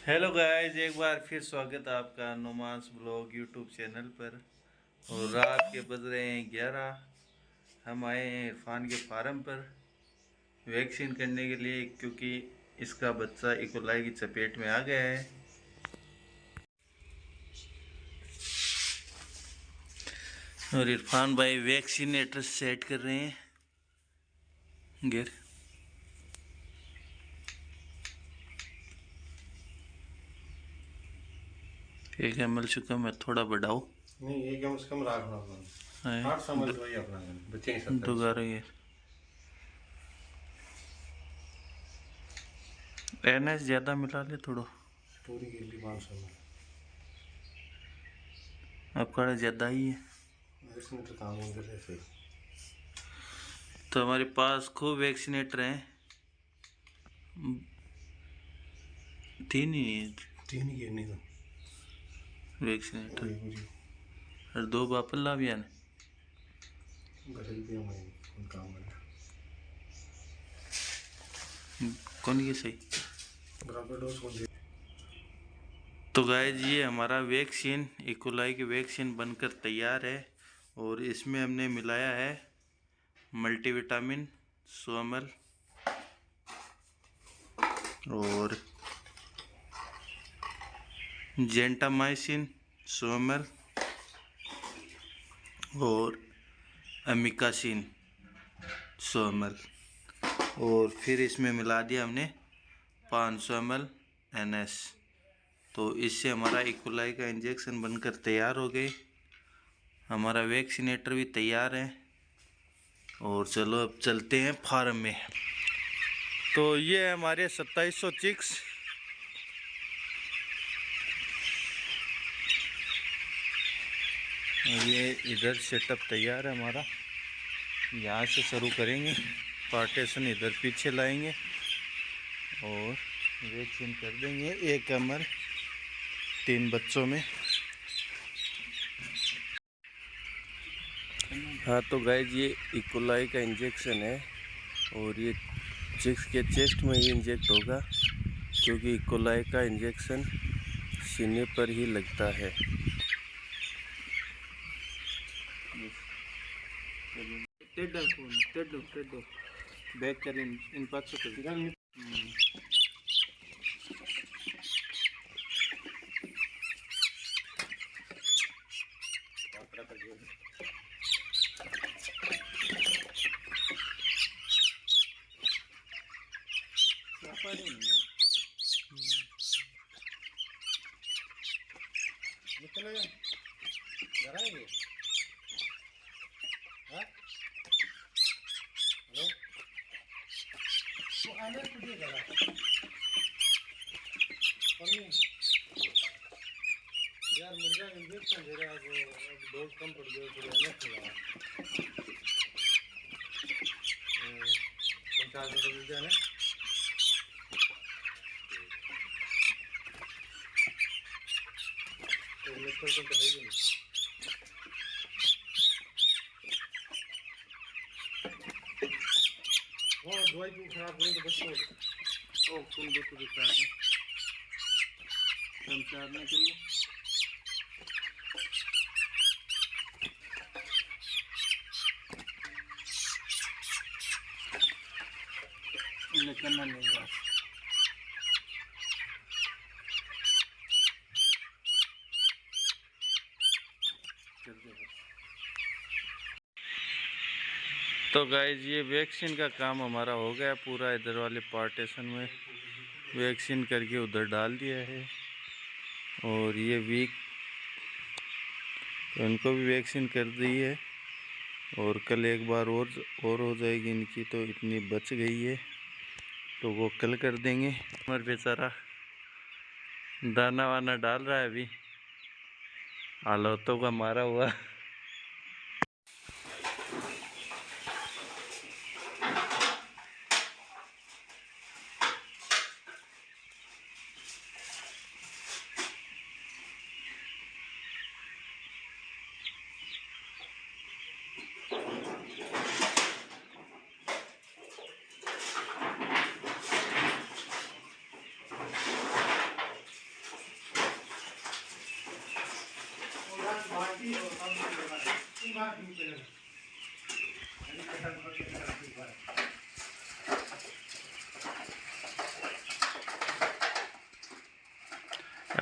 Hello guys, एक बार फिर स्वागत है आपका नोमांस ब्लॉग यूट्यूब चैनल पर। और रात के बज रहे हैं 11। हम आए हैं इरफान के फार्म पर वैक्सीन करने के लिए, क्योंकि इसका बच्चा इकोलाई की चपेट में आ गया है। और इरफान भाई वैक्सीनेटर सेट कर रहे हैं। गिर 1 ml से कम है, थोड़ा बढ़ाओ। नहीं, 1 से कम रखना अपना 800 ml दवाई अपना बच्चे के साथ दोबारा ये NS ज़्यादा मिला ले थोड़ा। पूरी गिरली 500 ml आपका ज़्यादा ही है। वैक्सीनेटर काम नहीं कर रहे सही। तो हमारे पास खूब वैक्सीनेटर हैं, 3 ही तीन ही गिरनी तो वैक्सीनेटर और 2 बापल्ला भी हैं। गरीब भी हमें काम कर कौन ये सही बराबर डोज कौन सी। तो गाइस, ये हमारा वैक्सीन इकोलाई की वैक्सीन बनकर तैयार है। और इसमें हमने मिलाया है मल्टीविटामिन 100 ml और जेंटामाइसिन 100 ml और अमिकासिन 100 ml। और फिर इसमें मिला दिया हमने 500 ml NS। तो इससे हमारा इकोलाई का इंजेक्शन बनकर तैयार हो गए। हमारा वैक्सीनेटर भी तैयार है। और चलो अब चलते हैं फार्म में। तो ये है हमारे 2700 चिक्स। ये इधर सेटअप तैयार है हमारा। यहाँ से शुरू करेंगे, पार्टीशन इधर पीछे लाएंगे और वैक्सीन कर देंगे 1 ml 3 बच्चों में। हाँ तो गाइज, ये इकोलाई का इंजेक्शन है और ये चिक्स के चेस्ट में ही इंजेक्ट होगा, क्योंकि इकोलाई का इंजेक्शन सीने पर ही लगता है। बैक कर इन 500 यार मुर्गा इंजेक्शन दे रहा है वो डोज कम पड़ गया तो अलग लगा 50 रुपये मिल जाए ना। तो लेकर तो है ही नहीं। वो दवाई क्यों खराब करें तो बस हो ओ तुम देखो दिखा है हम चार ना कर लो। लेकिन ना नहीं हुआ। तो गाइज, ये वैक्सीन का काम हमारा हो गया पूरा। इधर वाले पार्टीशन में वैक्सीन करके उधर डाल दिया है। और ये वीक तो इनको भी वैक्सीन कर दी है। और कल एक बार और हो जाएगी इनकी, तो इतनी बच गई है तो वो कल कर देंगे। मर बेचारा दाना वाना डाल रहा है अभी, हालातों का मारा हुआ।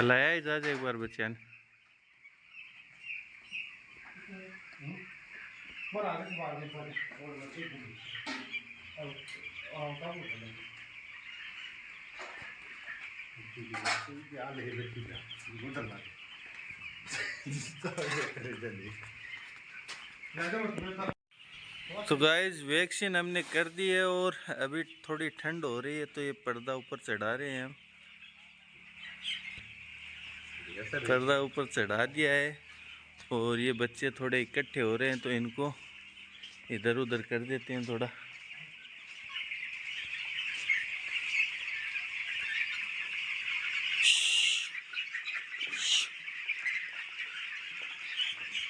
लाया इजाज एक बार बच्चा ने तो गाइस वैक्सीन हमने कर दी है और अभी थोड़ी ठंड हो रही है तो ये पर्दा ऊपर चढ़ा रहे हैं हम। पर्दा ऊपर चढ़ा दिया है और ये बच्चे थोड़े इकट्ठे हो रहे हैं तो इनको इधर उधर कर देते हैं थोड़ा।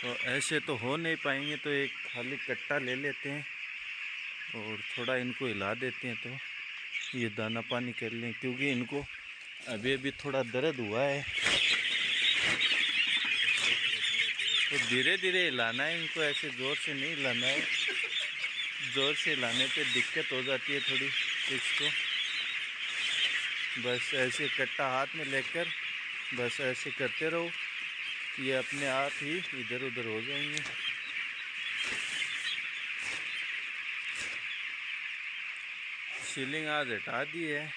तो ऐसे तो हो नहीं पाएंगे तो एक खाली कट्टा ले लेते हैं और थोड़ा इनको हिला देते हैं तो ये दाना पानी कर लें, क्योंकि इनको अभी अभी थोड़ा दर्द हुआ है तो धीरे धीरे हिलाना है इनको, ऐसे ज़ोर से नहीं हिलाना है। ज़ोर से हिलाने पे दिक्कत हो जाती है थोड़ी इसको। बस ऐसे कट्टा हाथ में लेकर बस ऐसे करते रहो, ये अपने आप ही इधर उधर हो जाएंगे। सीलिंग आज हटा दी है।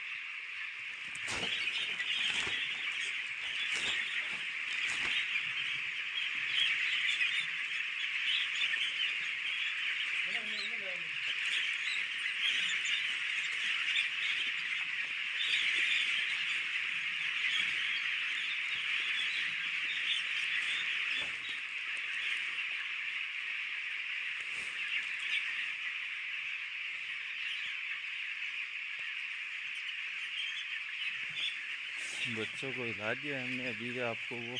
बच्चों को हिला दिया हमने। अभी आपको वो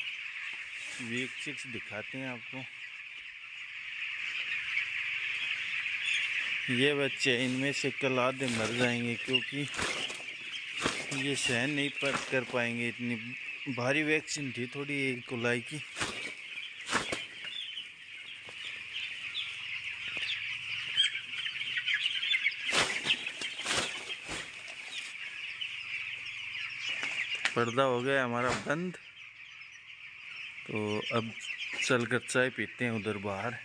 वीक चिक्स दिखाते हैं आपको। ये बच्चे इनमें से कल आधे मर जाएंगे क्योंकि ये सहन नहीं कर पाएंगे, इतनी भारी वैक्सीन थी थोड़ी कुलाई की। पर्दा हो गया हमारा बंद, तो अब चलकर चाय पीते हैं उधर बाहर।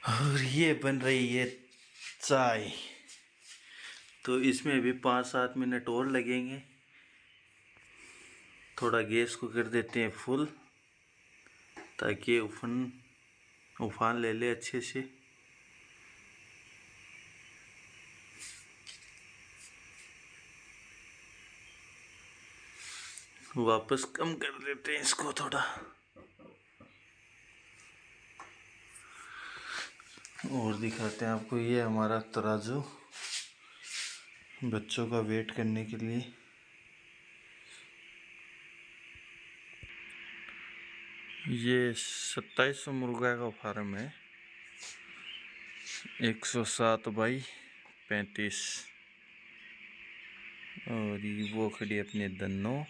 और ये बन रही है चाय, तो इसमें भी 5-7 मिनट और लगेंगे। थोड़ा गैस को कर देते हैं फुल ताकि उफान ले ले अच्छे से। वापस कम कर देते हैं इसको थोड़ा और दिखाते हैं आपको। ये हमारा तराजू बच्चों का वेट करने के लिए। ये 2700 मुर्गा का फार्म है, 107/35 और ये वो खड़ी अपने दन्नों।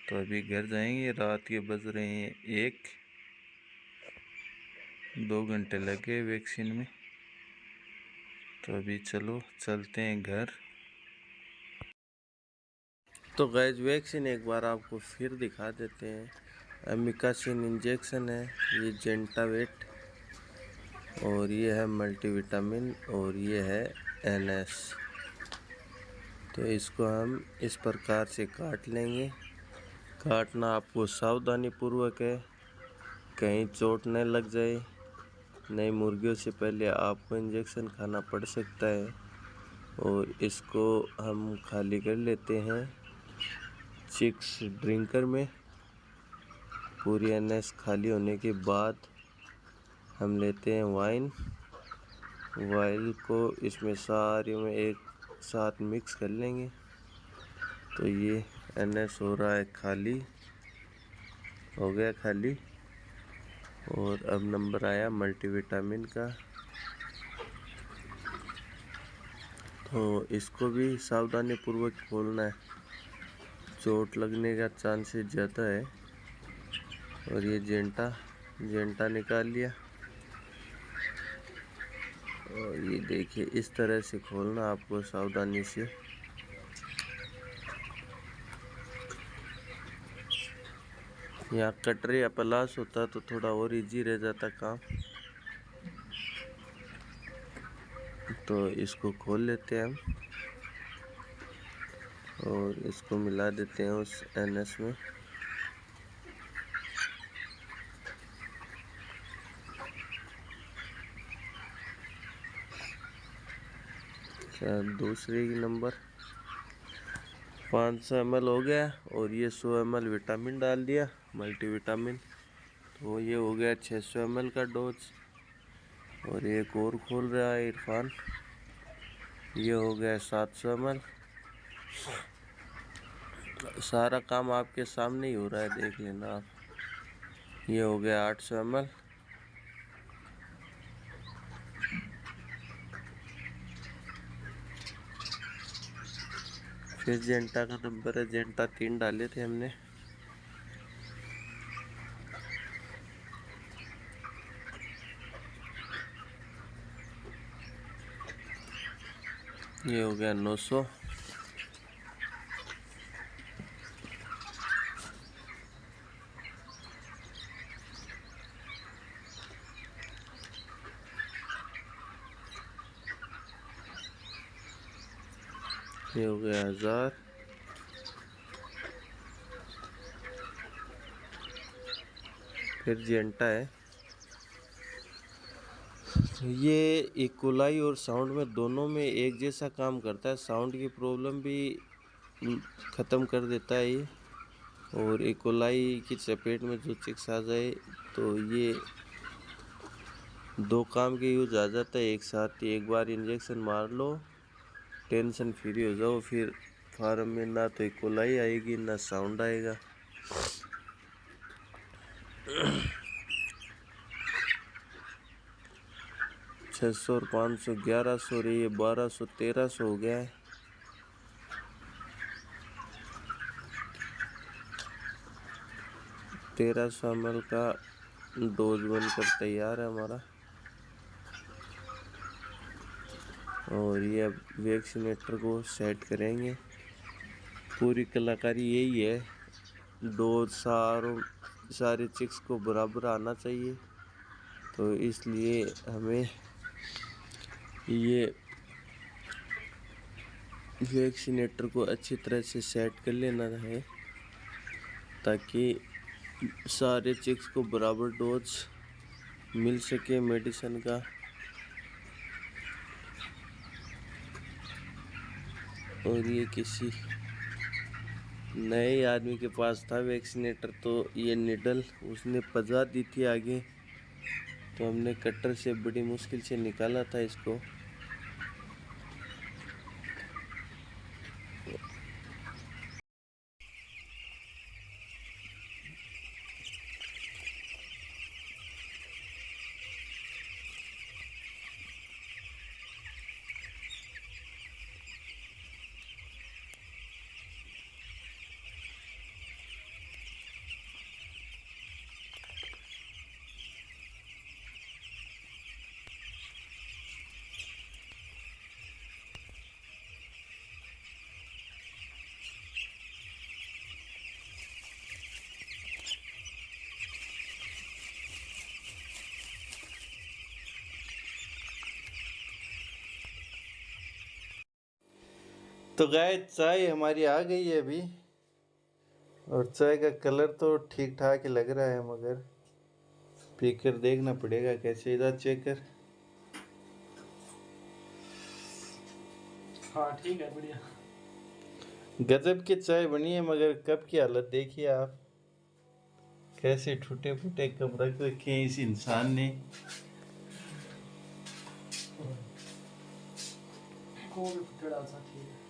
तो अभी घर जाएंगे, रात के बज रहे हैं 1-2 घंटे लगे वैक्सीन में, तो अभी चलो चलते हैं घर। तो गैस वैक्सीन एक बार आपको फिर दिखा देते हैं। अमिकासिन इंजेक्शन है, ये जेंटावेट और ये है मल्टीविटामिन और ये है NS। तो इसको हम इस प्रकार से काट लेंगे। काटना आपको सावधानी पूर्वक है, कहीं चोट न लग जाए। नई मुर्गियों से पहले आपको इंजेक्शन खाना पड़ सकता है। और इसको हम खाली कर लेते हैं चिक्स ड्रिंकर में। पूरी NS खाली होने के बाद हम लेते हैं वाइन ऑयल को इसमें सारे में एक साथ मिक्स कर लेंगे। तो ये NS हो रहा है खाली, हो गया खाली। और अब नंबर आया मल्टीविटामिन का। तो इसको भी सावधानी पूर्वक खोलना है, चोट लगने का चांसेस ज़्यादा है। और ये जेंटा निकाल लिया। और ये देखिए इस तरह से खोलना आपको सावधानी से। यहाँ कटर या प्लास होता तो थोड़ा और इजी रह जाता काम। तो इसको खोल लेते हैं हम और इसको मिला देते हैं उस NS में। दूसरे की नंबर 500 ml हो गया। और ये 100 ml विटामिन डाल दिया, मल्टीविटामिन। तो ये हो गया 600 ml का डोज। और एक और खोल रहा है इरफान, ये हो गया 700 ml। सारा काम आपके सामने ही हो रहा है, देख लेना आप। ये हो गया 800 ml। फिर जेंटा का नंबर है, जेंटा 3 डाले थे हमने। ये हो गया 900। ये हो गया 1000। फिर जेंटा है। ये इक्वलाई और साउंड में दोनों में एक जैसा काम करता है। साउंड की प्रॉब्लम भी ख़त्म कर देता है ये। और इक्वलाई की चपेट में जो चिक्स आ जाए तो ये दो काम के यूज आ जाता है एक साथ। एक बार इंजेक्शन मार लो, टेंशन फ्री हो जाओ। फिर फार्म में ना तो इक्वलाई आएगी ना साउंड आएगा। 600 और 500 1100 और ये 1200 1300 हो गया है। तेरह 1300 ml का डोज बनकर तैयार है हमारा। और ये अब वैक्सीनेटर को सेट करेंगे। पूरी कलाकारी यही है, डोज सारे चिक्स को बराबर आना चाहिए। तो इसलिए हमें ये वैक्सीनेटर को अच्छी तरह से सेट कर लेना है ताकि सारे चिक्स को बराबर डोज मिल सके मेडिसिन का। और ये किसी नए आदमी के पास था वैक्सीनेटर, तो ये निडल उसने पजा दी थी आगे। तो हमने कटर से बड़ी मुश्किल से निकाला था इसको। तो गाय चाय हमारी आ गई है अभी। और चाय का कलर तो ठीक ठाक ही लग रहा है, मगर पीकर देखना पड़ेगा कैसे। इधर चेक कर। हाँ ठीक है, बढ़िया। गजब की चाय बनी है, मगर कप की हालत देखिए आप, कैसे टूटे फूटे कप रख रखे हैं इस इंसान ने। को भी फुटे डाल सा ठीक है।